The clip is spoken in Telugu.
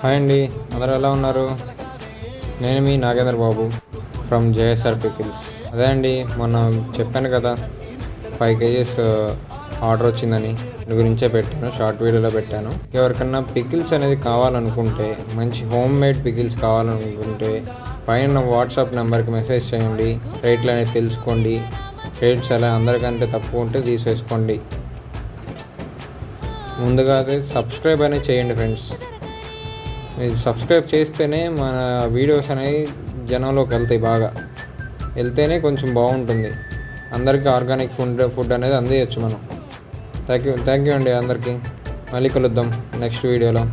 హాయ్ అండి, అందరూ ఎలా ఉన్నారు? నేను మీ నాగేంద్ర బాబు ఫ్రమ్ జేఎస్ఆర్ పికిల్స్. అదే అండి, మొన్న చెప్పాను కదా 5 kgs ఆర్డర్ వచ్చిందని. దాని గురించే పెట్టాను, షార్ట్ వీడియోలో పెట్టాను. ఎవరికన్నా పికిల్స్ అనేది కావాలనుకుంటే, మంచి హోమ్ మేడ్ పికిల్స్ కావాలనుకుంటే పైన వాట్సాప్ నెంబర్కి మెసేజ్ చేయండి. రేట్లు అనేది తెలుసుకోండి. రేట్స్ ఎలా అందరికంటే తక్కువ ఉంటే తీసేసుకోండి. ముందుగా అయితే సబ్స్క్రైబ్ అనేది చేయండి ఫ్రెండ్స్. మీరు సబ్స్క్రైబ్ చేస్తేనే మన వీడియోస్ అనేవి జనంలోకి వెళ్తాయి. బాగా వెళ్తేనే కొంచెం బాగుంటుంది. అందరికీ ఆర్గానిక్ ఫుడ్ అనేది అందియచ్చు మనం. థ్యాంక్ యూ అండి అందరికీ. మళ్ళీ కలుద్దాం నెక్స్ట్ వీడియోలో.